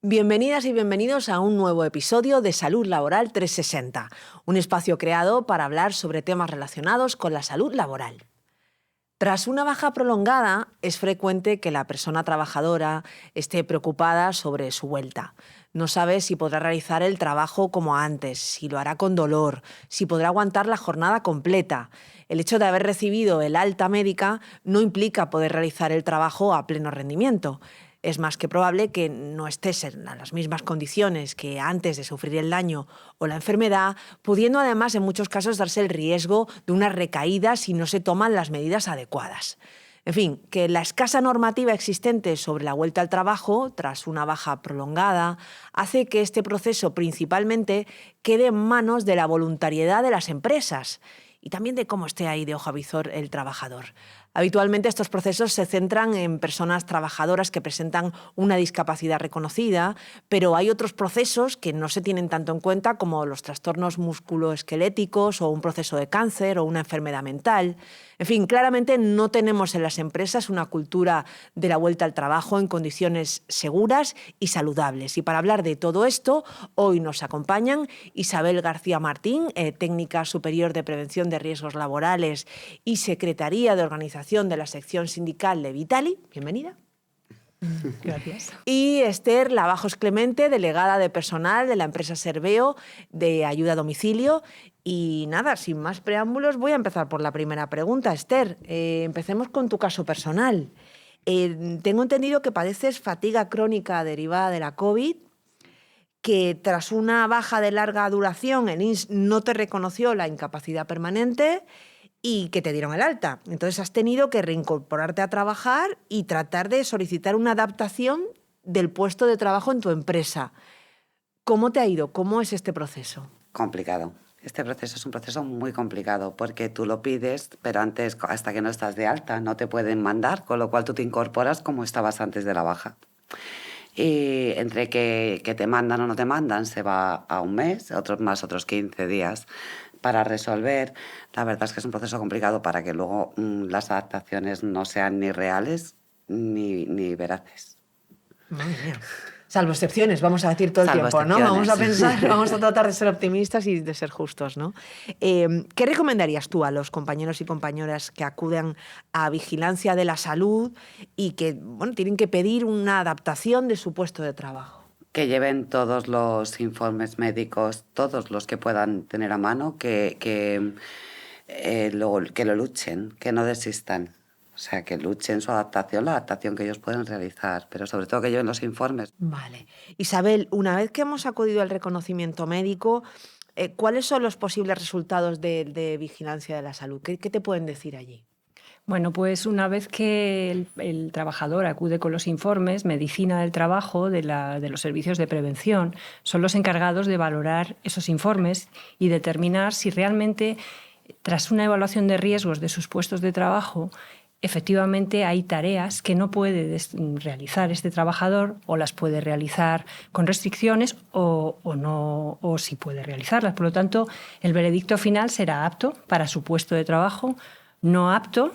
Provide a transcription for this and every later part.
Bienvenidas y bienvenidos a un nuevo episodio de Salud Laboral 360, un espacio creado para hablar sobre temas relacionados con la salud laboral. Tras una baja prolongada, es frecuente que la persona trabajadora esté preocupada sobre su vuelta. No sabe si podrá realizar el trabajo como antes, si lo hará con dolor, si podrá aguantar la jornada completa. El hecho de haber recibido el alta médica no implica poder realizar el trabajo a pleno rendimiento. Es más que probable que no estés en las mismas condiciones que antes de sufrir el daño o la enfermedad, pudiendo además en muchos casos darse el riesgo de una recaída si no se toman las medidas adecuadas. En fin, que la escasa normativa existente sobre la vuelta al trabajo, tras una baja prolongada, hace que este proceso principalmente quede en manos de la voluntariedad de las empresas y también de cómo esté ahí de ojo a visor el trabajador. Habitualmente estos procesos se centran en personas trabajadoras que presentan una discapacidad reconocida, pero hay otros procesos que no se tienen tanto en cuenta como los trastornos musculoesqueléticos o un proceso de cáncer o una enfermedad mental. En fin, claramente no tenemos en las empresas una cultura de la vuelta al trabajo en condiciones seguras y saludables. Y para hablar de todo esto, hoy nos acompañan Isabel García Martín, técnica superior de prevención de riesgos laborales y secretaría de organización de la sección sindical de Vitali. Bienvenida. Gracias. Y Esther Lavajos Clemente, delegada de personal de la empresa Serveo de ayuda a domicilio. Y nada, sin más preámbulos, voy a empezar por la primera pregunta. Esther, empecemos con tu caso personal. Tengo entendido que padeces fatiga crónica derivada de la COVID, que tras una baja de larga duración el INS no te reconoció la incapacidad permanente y que te dieron el alta. Entonces has tenido que reincorporarte a trabajar y tratar de solicitar una adaptación del puesto de trabajo en tu empresa. ¿Cómo te ha ido? ¿Cómo es este proceso? Complicado. Este proceso es un proceso muy complicado porque tú lo pides, pero antes, hasta que no estás de alta, no te pueden mandar, con lo cual tú te incorporas como estabas antes de la baja. Y entre que te mandan o no te mandan, se va a un mes, otros 15 días para resolver. La verdad es que es un proceso complicado para que luego las adaptaciones no sean ni reales ni veraces. Madre mía. Salvo excepciones, vamos a decir todo el Salvo tiempo, ¿no? Vamos a excepciones. pensar, vamos a tratar de ser optimistas y de ser justos, ¿no? ¿Qué recomendarías tú a los compañeros y compañeras que acuden a vigilancia de la salud y que, bueno, tienen que pedir una adaptación de su puesto de trabajo? Que lleven todos los informes médicos, todos los que puedan tener a mano, que lo luchen, que no desistan. O sea, que luchen su adaptación, la adaptación que ellos pueden realizar, pero sobre todo que lleven los informes. Vale. Isabel, una vez que hemos acudido al reconocimiento médico, ¿cuáles son los posibles resultados de vigilancia de la salud? ¿Qué te pueden decir allí? Bueno, pues una vez que el trabajador acude con los informes, Medicina del Trabajo de los servicios de prevención son los encargados de valorar esos informes y determinar si realmente, tras una evaluación de riesgos de sus puestos de trabajo, efectivamente hay tareas que no puede realizar este trabajador o las puede realizar con restricciones o no, o sí puede realizarlas. Por lo tanto, el veredicto final será apto para su puesto de trabajo, no apto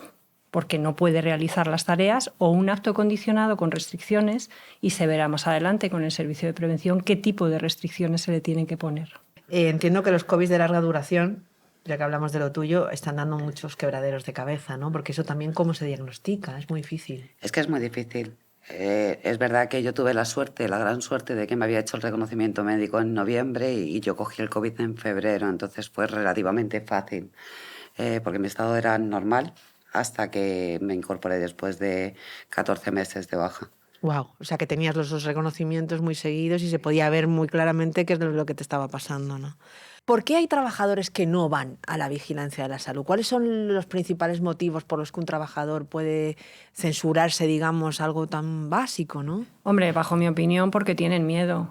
porque no puede realizar las tareas, o un apto condicionado con restricciones, y se verá más adelante con el servicio de prevención qué tipo de restricciones se le tienen que poner. Entiendo que los COVID de larga duración, ya que hablamos de lo tuyo, están dando muchos quebraderos de cabeza, ¿no? Porque eso también, ¿cómo se diagnostica? Es muy difícil. Es que es muy difícil. Es verdad que yo tuve la gran suerte de que me había hecho el reconocimiento médico en noviembre y yo cogí el COVID en febrero, entonces fue relativamente fácil, porque mi estado era normal hasta que me incorporé después de 14 meses de baja. Wow, o sea que tenías los dos reconocimientos muy seguidos y se podía ver muy claramente qué es lo que te estaba pasando, ¿no? ¿Por qué hay trabajadores que no van a la vigilancia de la salud? ¿Cuáles son los principales motivos por los que un trabajador puede censurarse, digamos, algo tan básico, ¿no? Hombre, bajo mi opinión, porque tienen miedo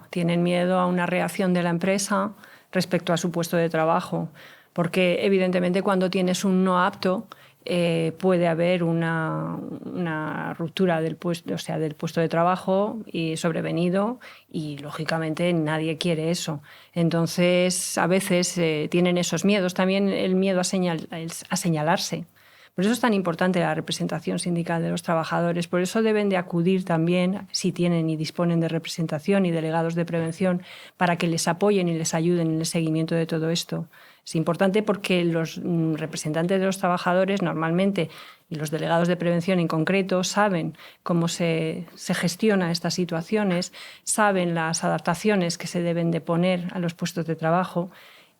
a una reacción de la empresa respecto a su puesto de trabajo, porque evidentemente cuando tienes un no apto, puede haber una ruptura del puesto de trabajo y sobrevenido, y lógicamente nadie quiere eso. Entonces, a veces tienen esos miedos. También el miedo a señalarse, Por eso es tan importante la representación sindical de los trabajadores, por eso deben de acudir también, si tienen y disponen de representación y delegados de prevención, para que les apoyen y les ayuden en el seguimiento de todo esto. Es importante porque los representantes de los trabajadores normalmente, y los delegados de prevención en concreto, saben cómo se gestiona estas situaciones, saben las adaptaciones que se deben de poner a los puestos de trabajo.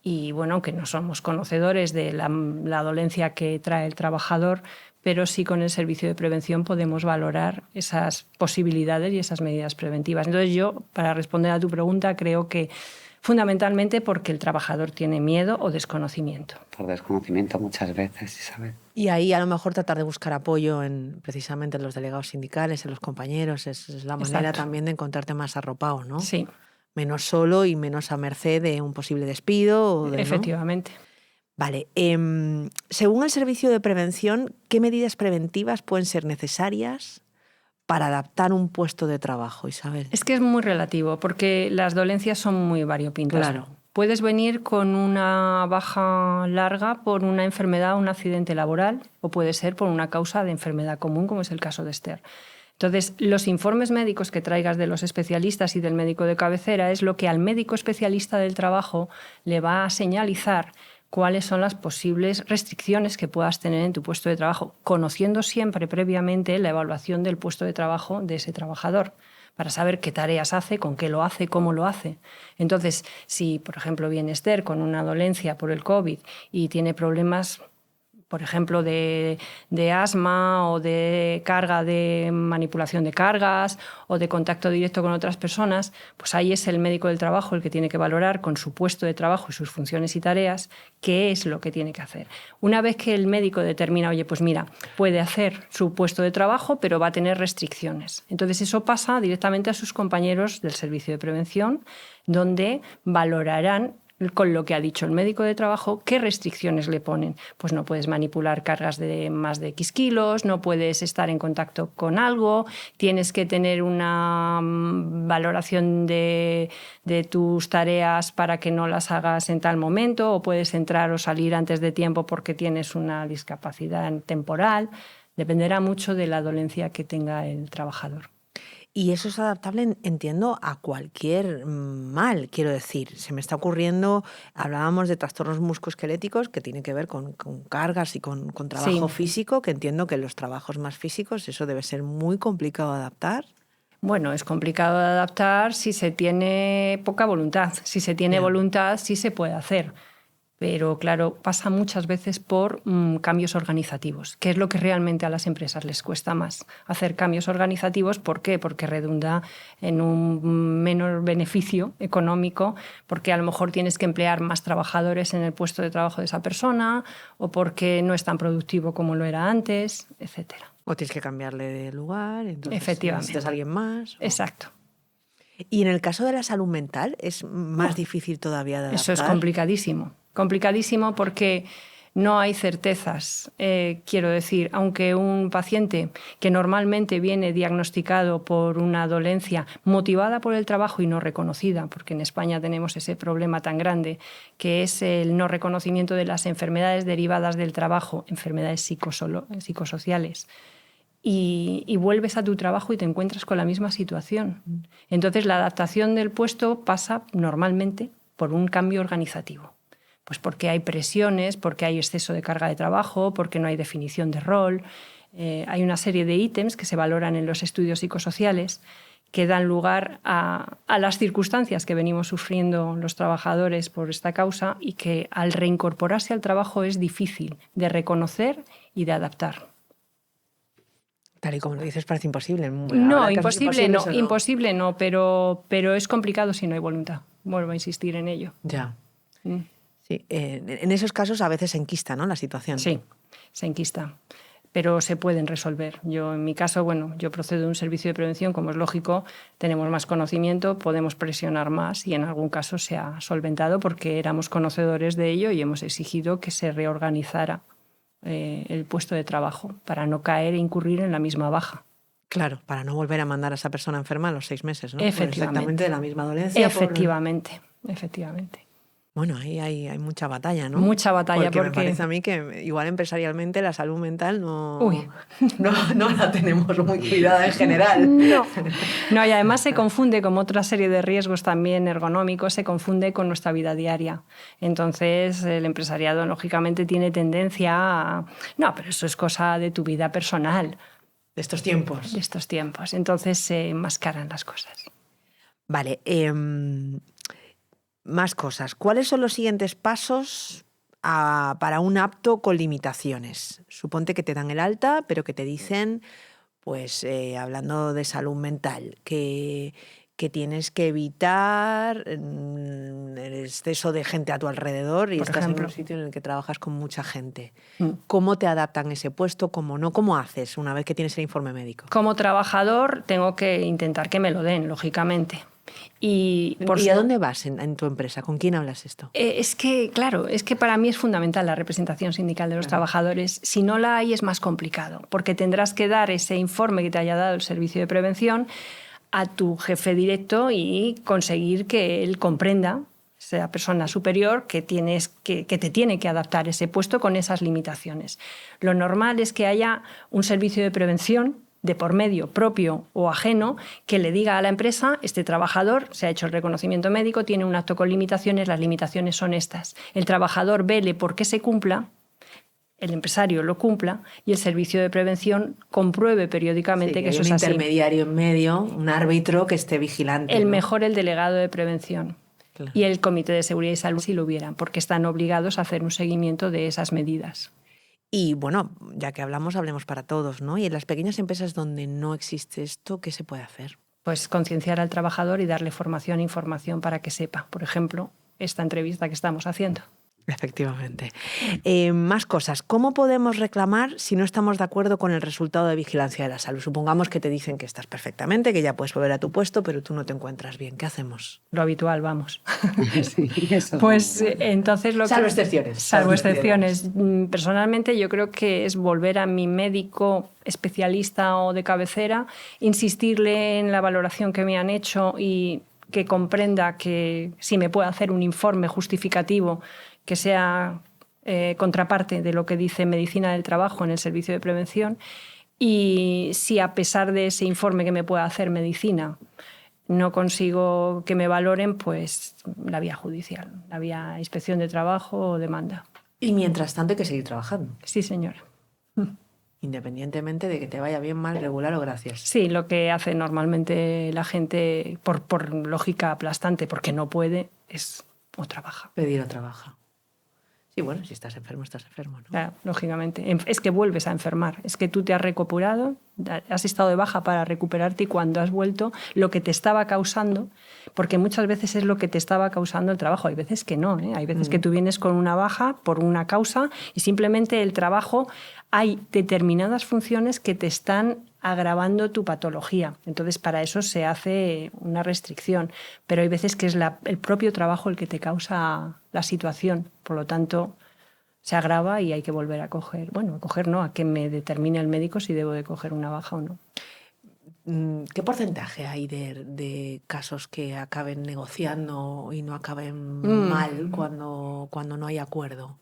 Y bueno, aunque no somos conocedores de la dolencia que trae el trabajador, pero sí con el servicio de prevención podemos valorar esas posibilidades y esas medidas preventivas. Entonces yo, para responder a tu pregunta, creo que fundamentalmente porque el trabajador tiene miedo o desconocimiento. Por desconocimiento muchas veces, Isabel. Y ahí a lo mejor tratar de buscar apoyo precisamente en los delegados sindicales, en los compañeros, es la manera Exacto. también de encontrarte más arropado, ¿no? Sí. Menos solo y menos a merced de un posible despido. O de, Efectivamente. ¿no? Vale. Según el servicio de prevención, ¿qué medidas preventivas pueden ser necesarias para adaptar un puesto de trabajo, Isabel? Es que es muy relativo, porque las dolencias son muy variopintas. Claro. Puedes venir con una baja larga por una enfermedad o un accidente laboral, o puede ser por una causa de enfermedad común, como es el caso de Esther. Entonces, los informes médicos que traigas de los especialistas y del médico de cabecera es lo que al médico especialista del trabajo le va a señalizar cuáles son las posibles restricciones que puedas tener en tu puesto de trabajo, conociendo siempre previamente la evaluación del puesto de trabajo de ese trabajador, para saber qué tareas hace, con qué lo hace, cómo lo hace. Entonces, si, por ejemplo, viene Esther con una dolencia por el COVID y tiene problemas, por ejemplo, de asma o de carga, de manipulación de cargas o de contacto directo con otras personas, pues ahí es el médico del trabajo el que tiene que valorar con su puesto de trabajo y sus funciones y tareas qué es lo que tiene que hacer. Una vez que el médico determina, oye, pues mira, puede hacer su puesto de trabajo, pero va a tener restricciones. Entonces eso pasa directamente a sus compañeros del servicio de prevención, donde valorarán con lo que ha dicho el médico de trabajo, ¿qué restricciones le ponen? Pues no puedes manipular cargas de más de X kilos, no puedes estar en contacto con algo, tienes que tener una valoración de tus tareas para que no las hagas en tal momento, o puedes entrar o salir antes de tiempo porque tienes una discapacidad temporal. Dependerá mucho de la dolencia que tenga el trabajador. Y eso es adaptable, entiendo, a cualquier mal, quiero decir. Se me está ocurriendo, hablábamos de trastornos musculoesqueléticos que tienen que ver con cargas y con trabajo físico, que entiendo que los trabajos más físicos eso debe ser muy complicado de adaptar. Bueno, es complicado de adaptar si se tiene poca voluntad. Si se tiene voluntad, sí se puede hacer. Pero claro, pasa muchas veces por cambios organizativos, que es lo que realmente a las empresas les cuesta más. Hacer cambios organizativos, ¿por qué? Porque redunda en un menor beneficio económico, porque a lo mejor tienes que emplear más trabajadores en el puesto de trabajo de esa persona, o porque no es tan productivo como lo era antes, etcétera. O tienes que cambiarle de lugar, entonces Efectivamente. necesitas a alguien más. Exacto. Y en el caso de la salud mental, ¿es más difícil todavía de adaptar? Eso es complicadísimo. Complicadísimo porque no hay certezas. Quiero decir, aunque un paciente que normalmente viene diagnosticado por una dolencia motivada por el trabajo y no reconocida, porque en España tenemos ese problema tan grande, que es el no reconocimiento de las enfermedades derivadas del trabajo, enfermedades psicosociales, y vuelves a tu trabajo y te encuentras con la misma situación. Entonces, la adaptación del puesto pasa normalmente por un cambio organizativo. Pues porque hay presiones, porque hay exceso de carga de trabajo, porque no hay definición de rol. Hay una serie de ítems que se valoran en los estudios psicosociales que dan lugar a las circunstancias que venimos sufriendo los trabajadores por esta causa y que al reincorporarse al trabajo es difícil de reconocer y de adaptar. Tal y como lo dices, parece imposible. No, imposible no, pero es complicado si no hay voluntad. Vuelvo a insistir en ello. Ya. Sí, en esos casos a veces se enquista, ¿no?, la situación. Sí, se enquista, pero se pueden resolver. Yo, en mi caso, bueno, yo procedo de un servicio de prevención, como es lógico, tenemos más conocimiento, podemos presionar más y en algún caso se ha solventado porque éramos conocedores de ello y hemos exigido que se reorganizara el puesto de trabajo para no caer e incurrir en la misma baja. Claro, para no volver a mandar a esa persona enferma a los 6 meses, ¿no? Efectivamente. Exactamente de la misma dolencia. Efectivamente. Bueno, ahí hay mucha batalla, ¿no? Mucha batalla, porque me parece a mí que igual empresarialmente la salud mental Uy. no la tenemos muy cuidada en general. No, y además se confunde con otra serie de riesgos también ergonómicos, se confunde con nuestra vida diaria. Entonces, el empresariado, lógicamente, tiene tendencia a... No, pero eso es cosa de tu vida personal. De estos tiempos. De estos tiempos. Entonces, se enmascaran las cosas. Vale. Más cosas. ¿Cuáles son los siguientes pasos para un apto con limitaciones? Suponte que te dan el alta, pero que te dicen, pues hablando de salud mental, que tienes que evitar el exceso de gente a tu alrededor y Por estás ejemplo. en un sitio en el que trabajas con mucha gente. ¿Cómo te adaptan ese puesto? ¿Cómo no? ¿Cómo haces una vez que tienes el informe médico? Como trabajador, tengo que intentar que me lo den, lógicamente. ¿Y a dónde vas en tu empresa? ¿Con quién hablas esto? Es que, claro, es que para mí es fundamental la representación sindical de los trabajadores. Si no la hay es más complicado, porque tendrás que dar ese informe que te haya dado el servicio de prevención a tu jefe directo y conseguir que él comprenda, sea persona superior, que te tiene que adaptar ese puesto con esas limitaciones. Lo normal es que haya un servicio de prevención de por medio, propio o ajeno, que le diga a la empresa, este trabajador se ha hecho el reconocimiento médico, tiene un acto con limitaciones, las limitaciones son estas. El trabajador vele por qué se cumpla, el empresario lo cumpla y el servicio de prevención compruebe periódicamente que eso es así. Un intermediario en medio, un árbitro que esté vigilante. El mejor, el delegado de prevención. Claro. Y el Comité de Seguridad y Salud si lo hubieran, porque están obligados a hacer un seguimiento de esas medidas. Y bueno, ya que hablemos para todos, ¿no? Y en las pequeñas empresas donde no existe esto, ¿qué se puede hacer? Pues concienciar al trabajador y darle formación e información para que sepa. Por ejemplo, esta entrevista que estamos haciendo. Efectivamente. Más cosas. ¿Cómo podemos reclamar si no estamos de acuerdo con el resultado de vigilancia de la salud? Supongamos que te dicen que estás perfectamente, que ya puedes volver a tu puesto, pero tú no te encuentras bien. ¿Qué hacemos? Lo habitual, vamos. Sí, eso pues entonces lo salvo excepciones. Salvo excepciones. Personalmente yo creo que es volver a mi médico especialista o de cabecera, insistirle en la valoración que me han hecho y que comprenda que si me puede hacer un informe justificativo que sea contraparte de lo que dice Medicina del Trabajo en el servicio de prevención, y si a pesar de ese informe que me pueda hacer Medicina no consigo que me valoren, pues la vía judicial, la vía inspección de trabajo o demanda. Y mientras tanto hay que seguir trabajando. Sí, señora. Independientemente de que te vaya bien, mal, regular o gracias. Sí, lo que hace normalmente la gente, por lógica aplastante, porque no puede, es o trabaja. Pedir o trabaja. Sí, bueno, si estás enfermo, ¿no? Claro, lógicamente. Es que vuelves a enfermar. Es que tú te has recuperado, has estado de baja para recuperarte y cuando has vuelto, lo que te estaba causando, porque muchas veces es lo que te estaba causando el trabajo. Hay veces que no, ¿eh? Hay veces que tú vienes con una baja por una causa y simplemente el trabajo, hay determinadas funciones que te están agravando tu patología. Entonces, para eso se hace una restricción. Pero hay veces que es el propio trabajo el que te causa la situación. Por lo tanto, se agrava y hay que volver a coger. Bueno, a coger no, a que me determine el médico si debo de coger una baja o no. ¿Qué porcentaje hay de casos que acaben negociando y no acaben mal cuando no hay acuerdo?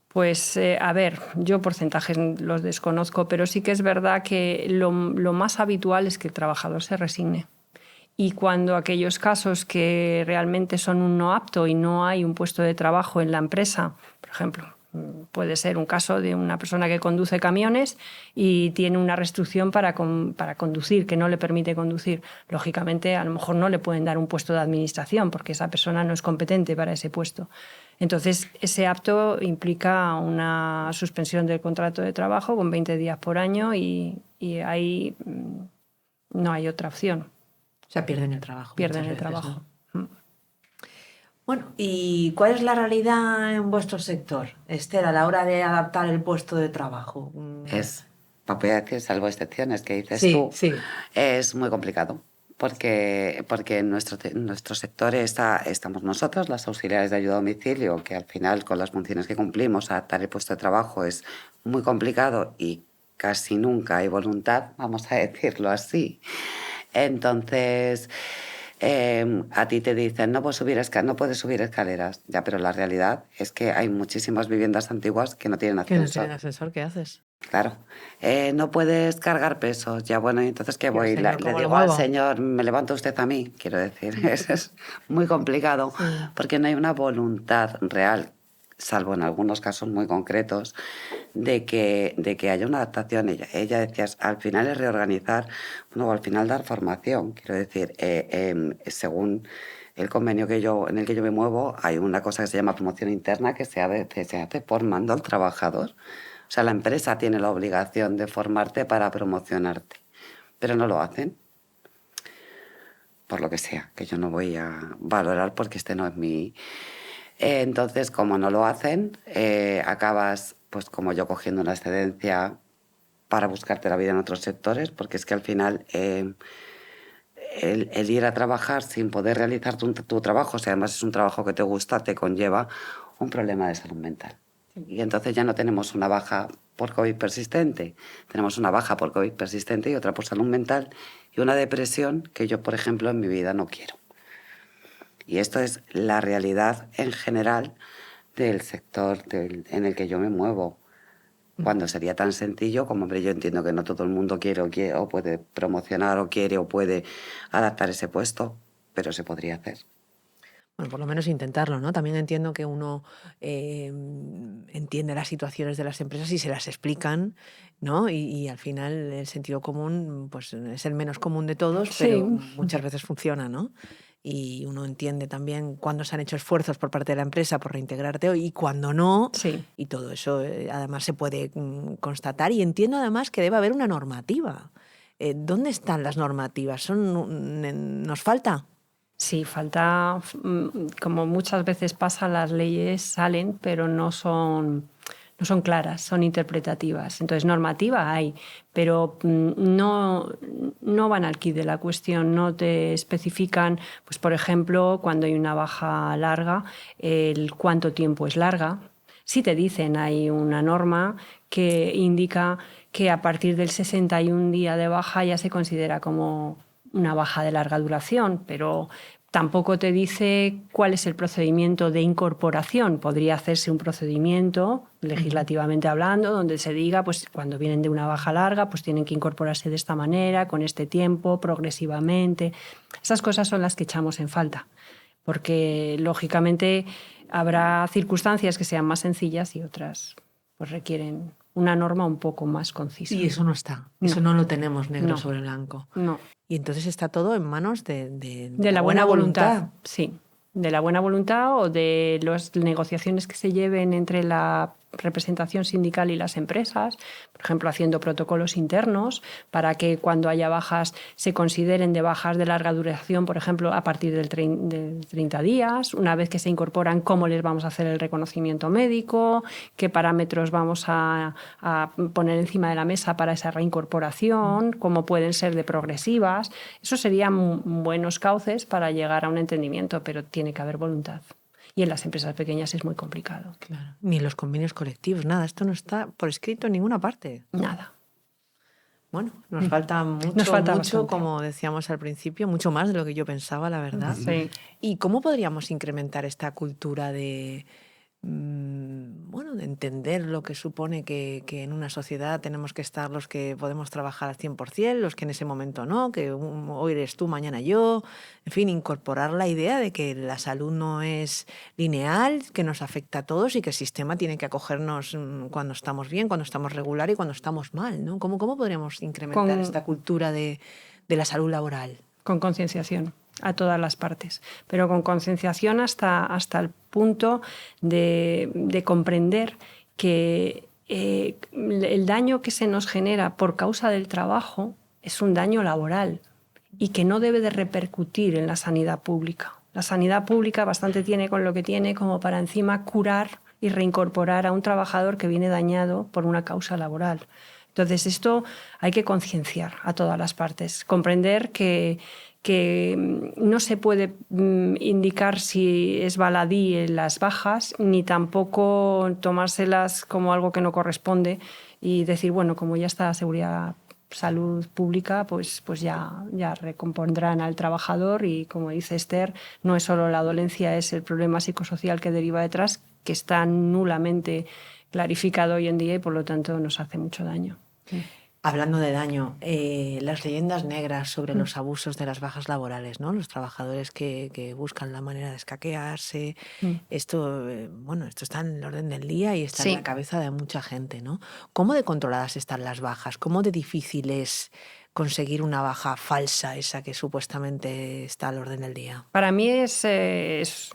Pues, a ver, yo porcentajes los desconozco, pero sí que es verdad que lo más habitual es que el trabajador se resigne. Y cuando aquellos casos que realmente son un no apto y no hay un puesto de trabajo en la empresa, por ejemplo, puede ser un caso de una persona que conduce camiones y tiene una restricción para conducir, que no le permite conducir. Lógicamente, a lo mejor no le pueden dar un puesto de administración porque esa persona no es competente para ese puesto. Entonces, ese apto implica una suspensión del contrato de trabajo con 20 días por año y ahí no hay otra opción. O sea, pierden el trabajo. Pierden el trabajo. ¿No? Bueno, ¿y cuál es la realidad en vuestro sector, Esther, a la hora de adaptar el puesto de trabajo? Voy a decir, salvo excepciones que dices tú, es muy complicado. Porque en nuestro sector estamos nosotros, las auxiliares de ayuda a domicilio, que al final con las funciones que cumplimos, adaptar el puesto de trabajo es muy complicado y casi nunca hay voluntad, vamos a decirlo así. Entonces, A ti te dicen, no puedes subir escaleras. Ya, pero la realidad es que hay muchísimas viviendas antiguas que no tienen Que no ascensor. tienen ascensor, ¿qué haces? Claro. No puedes cargar pesos. Ya, bueno, ¿y entonces qué ¿Y el voy? señor Le cómo lo digo al muevo? señor, ¿me levanta usted a mí? Quiero decir, eso es muy complicado Sí. porque no hay una voluntad real, salvo en algunos casos muy concretos, de que haya una adaptación. Ella decía, al final es reorganizar, bueno, o al final dar formación. Quiero decir, según el convenio en el que yo me muevo, hay una cosa que se llama promoción interna que se hace formando al trabajador. O sea, la empresa tiene la obligación de formarte para promocionarte, pero no lo hacen, por lo que sea, que yo no voy a valorar porque este no es mi... entonces, como no lo hacen, acabas, pues como yo, cogiendo una excedencia para buscarte la vida en otros sectores, porque es que al final el ir a trabajar sin poder realizar tu trabajo, si además es un trabajo que te gusta, te conlleva un problema de salud mental. Y entonces ya no tenemos una baja por COVID persistente, tenemos una baja por COVID persistente y otra por salud mental y una depresión que yo, por ejemplo, en mi vida no quiero. Y esto es la realidad en general del sector en el que yo me muevo. Cuando sería tan sencillo como, hombre, yo entiendo que no todo el mundo quiere o puede promocionar o quiere o puede adaptar ese puesto, pero se podría hacer. Bueno, por lo menos intentarlo, ¿no? También entiendo que uno entiende las situaciones de las empresas y se las explican, ¿no? Y al final el sentido común, pues es el menos común de todos, Sí, pero muchas veces funciona, ¿no? Y uno entiende también cuándo se han hecho esfuerzos por parte de la empresa por reintegrarte y cuándo no, sí. y todo eso además se puede constatar. Y entiendo además que debe haber una normativa. ¿Dónde están las normativas? ¿Nos falta? Sí, falta, como muchas veces pasa, las leyes salen, pero no son claras, son interpretativas. Entonces, normativa hay, pero no van al quid de la cuestión, no te especifican, pues por ejemplo, cuando hay una baja larga, el cuánto tiempo es larga. Sí te dicen, hay una norma que indica que a partir del 61 día de baja ya se considera como una baja de larga duración, pero tampoco te dice cuál es el procedimiento de incorporación. Podría hacerse un procedimiento, legislativamente hablando, donde se diga, pues cuando vienen de una baja larga, pues tienen que incorporarse de esta manera, con este tiempo, progresivamente. Esas cosas son las que echamos en falta, porque lógicamente habrá circunstancias que sean más sencillas y otras pues requieren una norma un poco más concisa. Y eso no está, No. eso no lo tenemos negro No. sobre blanco. No. Y entonces está todo en manos de la buena voluntad. Sí, de la buena voluntad o de las negociaciones que se lleven entre la representación sindical y las empresas, por ejemplo, haciendo protocolos internos para que cuando haya bajas se consideren de bajas de larga duración, por ejemplo, a partir de 30 días, una vez que se incorporan, cómo les vamos a hacer el reconocimiento médico, qué parámetros vamos a poner encima de la mesa para esa reincorporación, cómo pueden ser de progresivas. Eso serían buenos cauces para llegar a un entendimiento, pero tiene que haber voluntad. Y en las empresas pequeñas es muy complicado. Claro. Ni los convenios colectivos, nada. Esto no está por escrito en ninguna parte. Nada. Bueno, nos falta mucho, bastante. como decíamos al principio, mucho más de lo que yo pensaba, la verdad. Sí. ¿Y cómo podríamos incrementar esta cultura de, bueno, de entender lo que supone que en una sociedad tenemos que estar los que podemos trabajar al 100%, los que en ese momento no, que hoy eres tú, mañana yo? En fin, incorporar la idea de que la salud no es lineal, que nos afecta a todos y que el sistema tiene que acogernos cuando estamos bien, cuando estamos regular y cuando estamos mal, ¿no? ¿Cómo podríamos incrementar esta cultura de la salud laboral? Con concienciación a todas las partes, pero con concienciación hasta el punto de comprender que el daño que se nos genera por causa del trabajo es un daño laboral y que no debe de repercutir en la sanidad pública. La sanidad pública bastante tiene con lo que tiene como para encima curar y reincorporar a un trabajador que viene dañado por una causa laboral. Entonces, esto hay que concienciar a todas las partes, comprender que no se puede indicar si es baladí en las bajas, ni tampoco tomárselas como algo que no corresponde y decir, bueno, como ya está la seguridad salud pública, pues ya recompondrán al trabajador y, como dice Esther, no es solo la dolencia, es el problema psicosocial que deriva detrás, que está nulamente clarificado hoy en día y por lo tanto nos hace mucho daño. Hablando de daño, las leyendas negras sobre los abusos de las bajas laborales, ¿no? Los trabajadores que buscan la manera de escaquearse. Esto, esto está en el orden del día y está en la cabeza de mucha gente, ¿no? ¿Cómo de controladas están las bajas? ¿Cómo de difícil es conseguir una baja falsa, esa que supuestamente está al orden del día? Para mí es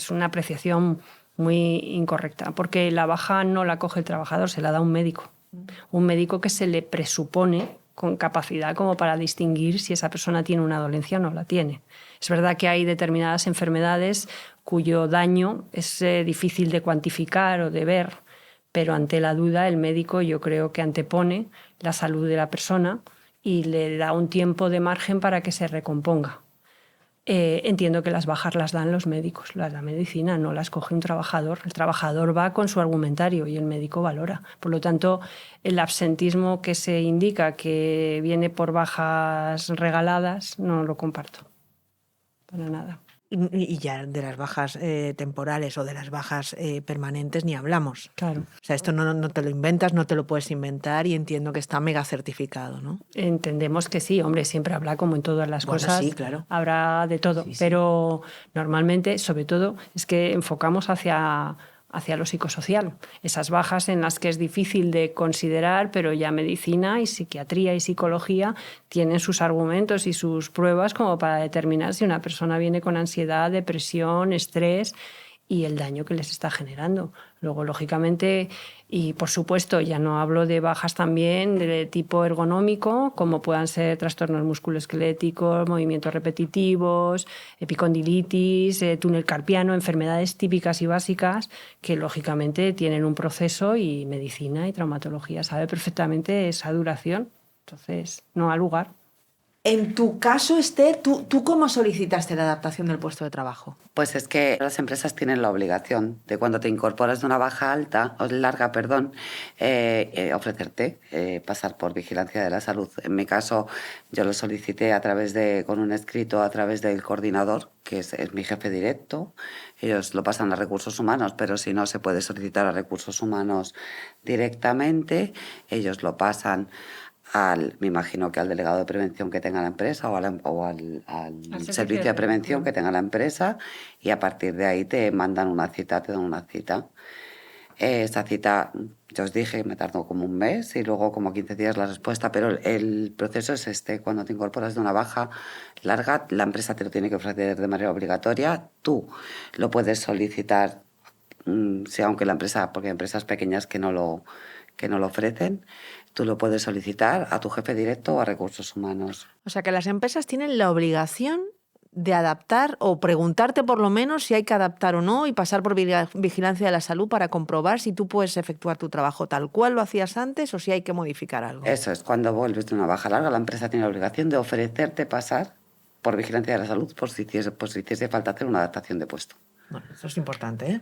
una apreciación muy incorrecta, porque la baja no la coge el trabajador, se la da un médico. Un médico que se le presupone con capacidad como para distinguir si esa persona tiene una dolencia o no la tiene. Es verdad que hay determinadas enfermedades cuyo daño es difícil de cuantificar o de ver, pero ante la duda el médico yo creo que antepone la salud de la persona y le da un tiempo de margen para que se recomponga. Entiendo que las bajas las dan los médicos, las da medicina, no las coge un trabajador. El trabajador va con su argumentario y el médico valora. Por lo tanto, el absentismo que se indica que viene por bajas regaladas no lo comparto para nada. Y ya de las bajas temporales o de las bajas permanentes ni hablamos. Claro. O sea, esto no te lo inventas, no te lo puedes inventar y entiendo que está mega certificado, ¿no? Entendemos que sí, hombre, siempre habrá, como en todas las cosas, sí, claro. Habrá de todo, sí. Pero normalmente, sobre todo, es que enfocamos hacia lo psicosocial. Esas bajas en las que es difícil de considerar, pero ya medicina y psiquiatría y psicología tienen sus argumentos y sus pruebas como para determinar si una persona viene con ansiedad, depresión, estrés y el daño que les está generando. Luego, lógicamente, y por supuesto, ya no hablo de bajas también de tipo ergonómico, como puedan ser trastornos musculoesqueléticos, movimientos repetitivos, epicondilitis, túnel carpiano, enfermedades típicas y básicas que, lógicamente, tienen un proceso y medicina y traumatología sabe perfectamente esa duración. Entonces, no ha lugar. En tu caso, Esther, ¿tú cómo solicitaste la adaptación del puesto de trabajo? Pues es que las empresas tienen la obligación de cuando te incorporas de una baja larga, ofrecerte pasar por vigilancia de la salud. En mi caso, yo lo solicité con un escrito a través del coordinador, que es mi jefe directo. Ellos lo pasan a recursos humanos, pero si no, se puede solicitar a recursos humanos directamente. Ellos lo pasan me imagino que al delegado de prevención que tenga la empresa o al servicio de prevención que tenga la empresa, y a partir de ahí te dan una cita. Esta cita, yo os dije, me tardó como un mes y luego como 15 días la respuesta, pero el proceso es cuando te incorporas de una baja larga, la empresa te lo tiene que ofrecer de manera obligatoria, tú lo puedes solicitar, aunque porque hay empresas pequeñas que no lo ofrecen. Tú lo puedes solicitar a tu jefe directo o a recursos humanos. O sea que las empresas tienen la obligación de adaptar o preguntarte por lo menos si hay que adaptar o no y pasar por vigilancia de la salud para comprobar si tú puedes efectuar tu trabajo tal cual lo hacías antes o si hay que modificar algo. Eso es, cuando vuelves de una baja larga, la empresa tiene la obligación de ofrecerte pasar por vigilancia de la salud por si hiciese falta hacer una adaptación de puesto. Bueno, eso es importante, ¿eh?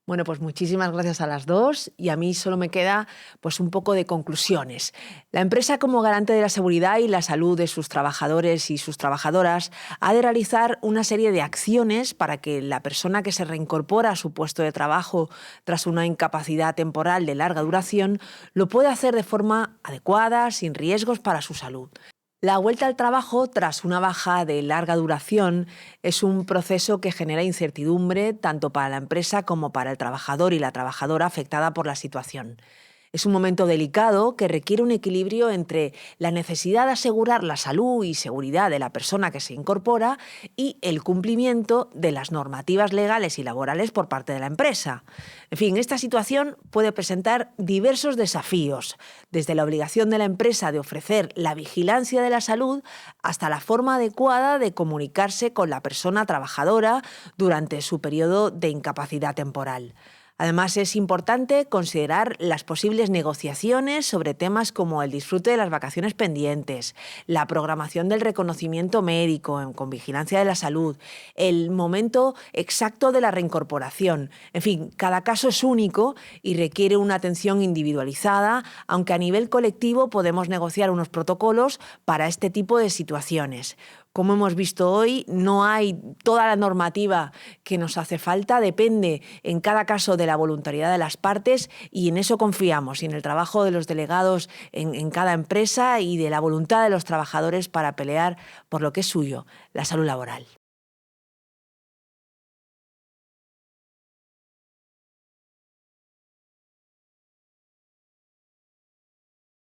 Bueno, pues muchísimas gracias a las dos y a mí solo me queda pues un poco de conclusiones. La empresa, como garante de la seguridad y la salud de sus trabajadores y sus trabajadoras, ha de realizar una serie de acciones para que la persona que se reincorpora a su puesto de trabajo tras una incapacidad temporal de larga duración lo pueda hacer de forma adecuada, sin riesgos para su salud. La vuelta al trabajo tras una baja de larga duración es un proceso que genera incertidumbre tanto para la empresa como para el trabajador y la trabajadora afectada por la situación. Es un momento delicado que requiere un equilibrio entre la necesidad de asegurar la salud y seguridad de la persona que se incorpora y el cumplimiento de las normativas legales y laborales por parte de la empresa. En fin, esta situación puede presentar diversos desafíos, desde la obligación de la empresa de ofrecer la vigilancia de la salud hasta la forma adecuada de comunicarse con la persona trabajadora durante su periodo de incapacidad temporal. Además, es importante considerar las posibles negociaciones sobre temas como el disfrute de las vacaciones pendientes, la programación del reconocimiento médico con vigilancia de la salud, el momento exacto de la reincorporación. En fin, cada caso es único y requiere una atención individualizada, aunque a nivel colectivo podemos negociar unos protocolos para este tipo de situaciones. Como hemos visto hoy, no hay toda la normativa que nos hace falta, depende en cada caso de la voluntariedad de las partes y en eso confiamos, y en el trabajo de los delegados en cada empresa y de la voluntad de los trabajadores para pelear por lo que es suyo, la salud laboral.